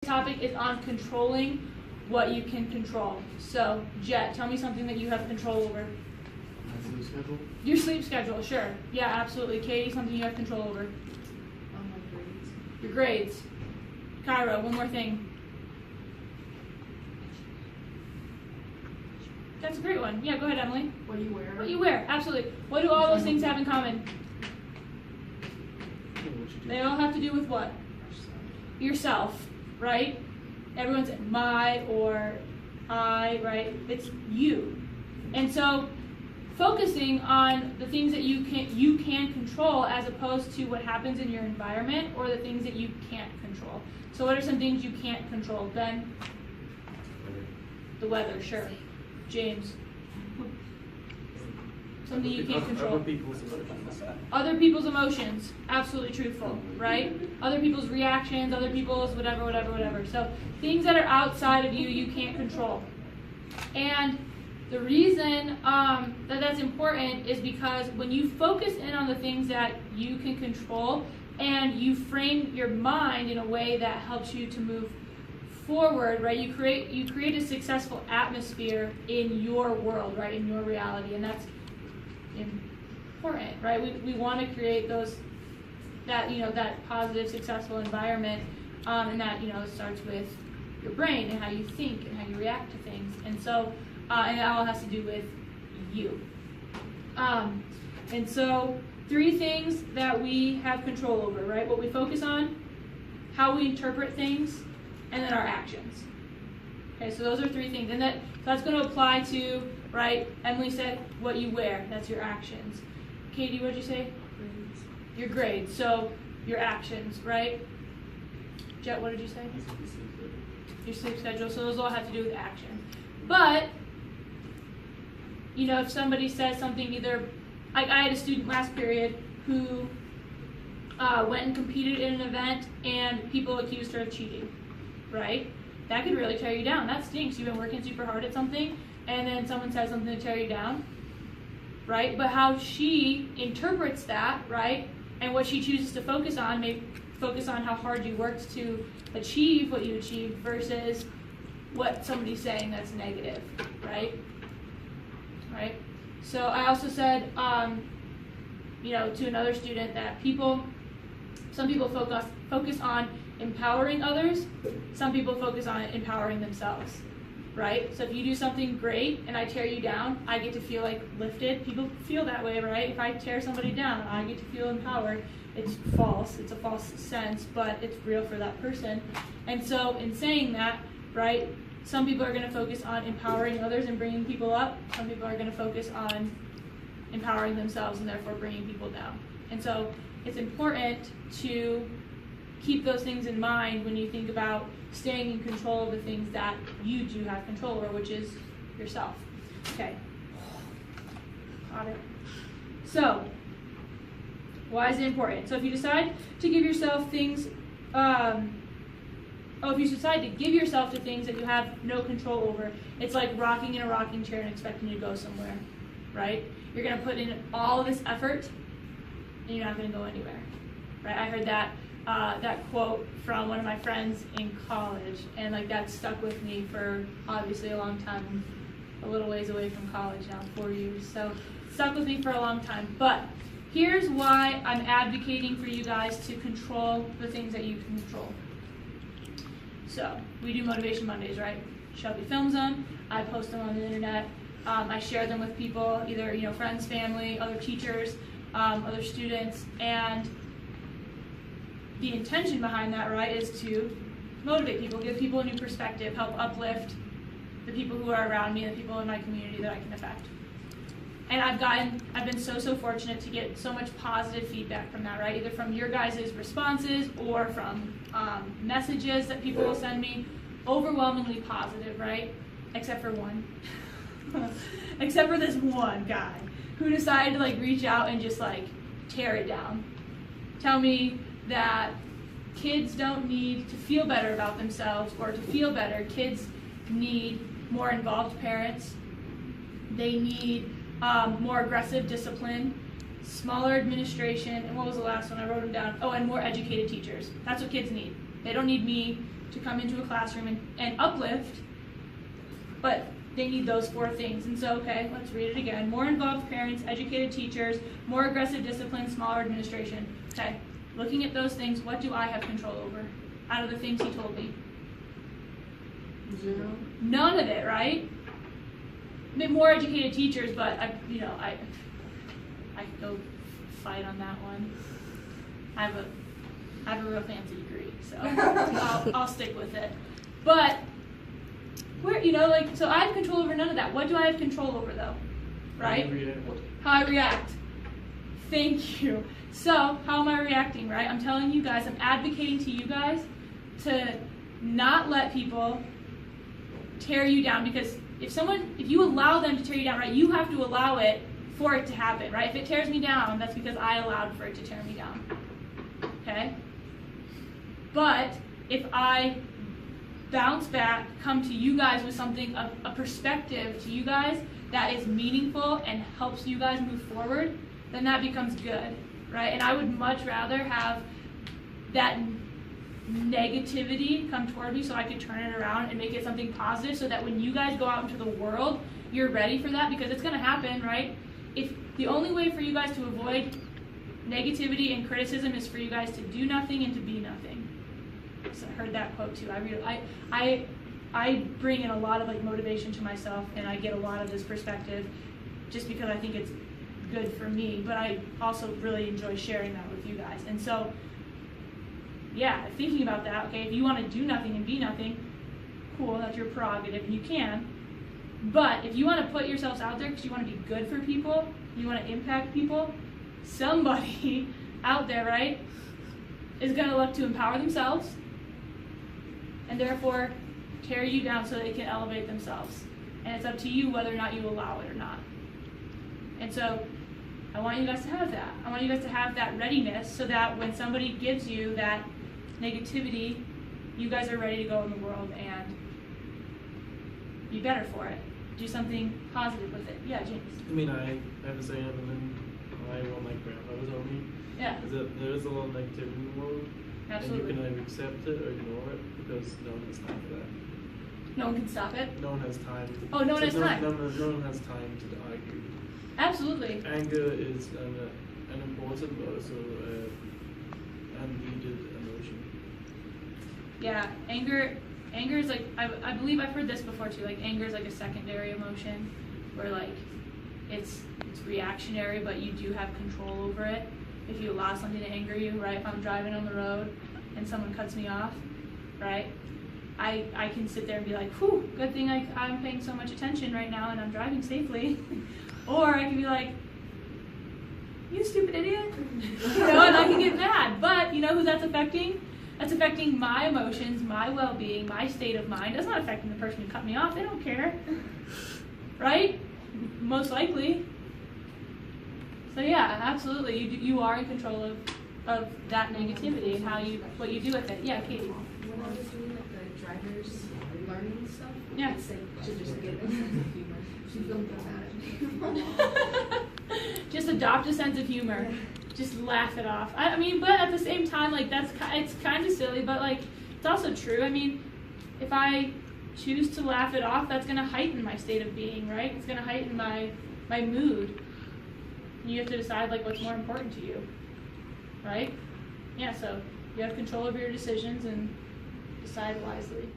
topic is on controlling what you can control. So, Jet, tell me something that you have control over. My sleep schedule? Your sleep schedule, sure. Yeah, absolutely. Katie, something you have control over. My grades. Your grades. Kyra, one more thing. That's a great one. Yeah, go ahead, Emily. What you wear. What you wear, absolutely. What do all those things have in common? What you do? They all have to do with what? Yourself, right? Everyone's my or I, right? It's you. And so focusing on the things that you can control as opposed to what happens in your environment or the things that you can't control. So what are some things you can't control? Ben? The weather, sure. James? Something you can't control. Other people's emotions. Other people's emotions, absolutely truthful, right? Other people's reactions, other people's whatever. So things that are outside of you, you can't control. And the reason that that's important is because when you focus in on the things that you can control and you frame your mind in a way that helps you to move forward, right? You create a successful atmosphere in your world, right? In your reality, and that's important, right? We want to create that positive, successful environment, and that it starts with your brain and how you think and how you react to things, and so and it all has to do with you. And so 3 things that we have control over, right? What we focus on, how we interpret things, and then our actions. Okay, so those are 3 things, and that's going to apply to, right? Emily said what you wear, that's your actions. Katie, what did you say? Grades. Your grades, so your actions, right? Jet, what did you say? Your sleep schedule, so those all have to do with action. But, if somebody says something, either, I had a student last period who went and competed in an event and people accused her of cheating, right? That could really tear you down. That stinks. You've been working super hard at something and then someone says something to tear you down, right? But how she interprets that, right, and what she chooses to focus on, maybe focus on how hard you worked to achieve what you achieved versus what somebody's saying that's negative, right? Right? So I also said, to another student that some people focus on empowering others, some people focus on empowering themselves, right? So if you do something great and I tear you down, I get to feel like lifted. People feel that way, right? If I tear somebody down, I get to feel empowered. It's false. It's a false sense, but it's real for that person. And so in saying that, right, some people are going to focus on empowering others and bringing people up. Some people are going to focus on empowering themselves and therefore bringing people down. And so it's important to keep those things in mind when you think about staying in control of the things that you do have control over, which is yourself. Okay. Got it. So, why is it important? So if you decide to give yourself things, if you decide to give yourself to things that you have no control over, it's like rocking in a rocking chair and expecting to go somewhere, right? You're going to put in all of this effort and you're not going to go anywhere, right? I heard that quote from one of my friends in college, and that stuck with me for obviously a long time. I'm a little ways away from college now, 4 years, so it stuck with me for a long time. But here's why I'm advocating for you guys to control the things that you can control. So we do Motivation Mondays, right? Shelby films them, I post them on the internet, I share them with people, either friends, family, other teachers, other students, and the intention behind that, right, is to motivate people, give people a new perspective, help uplift the people who are around me, the people in my community that I can affect. And I've been so fortunate to get so much positive feedback from that, right? Either from your guys' responses or from messages that people will send me. Overwhelmingly positive, right? Except for one. Except for this one guy who decided to reach out and just tear it down. Tell me that kids don't need to feel better about themselves or to feel better. Kids need more involved parents. They need more aggressive discipline. smaller administration, and what was the last one? I wrote them down. Oh, and more educated teachers. That's what kids need. They don't need me to come into a classroom and uplift, but they need those 4 things. And so, okay, let's read it again. More involved parents, educated teachers, more aggressive discipline, smaller administration. Okay, looking at those things, what do I have control over out of the things he told me? 0. None of it, right? I mean, more educated teachers, but I could go fight on that one. I have a real fancy degree, so I'll stick with it. But where, so I have control over none of that. What do I have control over though? Right? How I react. Thank you. So how am I reacting, right? I'm telling you guys, I'm advocating to you guys to not let people tear you down, because if you allow them to tear you down, right, you have to allow it for it to happen, right? If it tears me down, that's because I allowed for it to tear me down. Okay? But if I bounce back, come to you guys with something, a perspective to you guys that is meaningful and helps you guys move forward, then that becomes good, right? And I would much rather have that negativity come toward me so I could turn it around and make it something positive, so that when you guys go out into the world, you're ready for that, because it's going to happen, right? If the only way for you guys to avoid negativity and criticism is for you guys to do nothing and to be nothing. So I heard that quote too. I bring in a lot of motivation to myself, and I get a lot of this perspective just because I think it's good for me, but I also really enjoy sharing that with you guys. And so, yeah, thinking about that, okay, if you want to do nothing and be nothing, cool, that's your prerogative, and you can. But if you want to put yourselves out there because you want to be good for people, you want to impact people, somebody out there, right, is going to look to empower themselves and therefore tear you down so they can elevate themselves. And it's up to you whether or not you allow it or not. And so I want you guys to have that. I want you guys to have that readiness so that when somebody gives you that negativity, you guys are ready to go in the world and be better for it. Do something positive with it. Yeah, James. I mean, I have to say, I want my grandfather told me. Yeah. Is that there is a lot of negativity in the world. Absolutely. And you can either accept it or ignore it, because no one has time for that. No one can stop it? No one has time. Oh, no one has time. No one has time to argue. Absolutely. Anger is an important but also unneeded emotion. Yeah, anger is I believe I've heard this before too, anger is a secondary emotion where it's reactionary, but you do have control over it if you allow something to anger you, right? If I'm driving on the road and someone cuts me off, right, I can sit there and be like, whew, good thing I'm paying so much attention right now and I'm driving safely. Or I can be like, you stupid idiot, and I can get mad. But you know who that's affecting? That's affecting my emotions, my well-being, my state of mind. That's not affecting the person who cut me off. They don't care, right? Most likely. So yeah, absolutely, you are in control of that negativity and what you do with it. Yeah, Katie. When I was doing the driver's learning stuff, Yeah. it said to just get a sense of humor. She don't get mad at me. Just adopt a sense of humor. Just laugh it off. I mean, but at the same time, it's kind of silly, but it's also true. I mean, if I choose to laugh it off, that's going to heighten my state of being, right? It's going to heighten my mood. You have to decide what's more important to you, right? Yeah. So you have control over your decisions and decide wisely.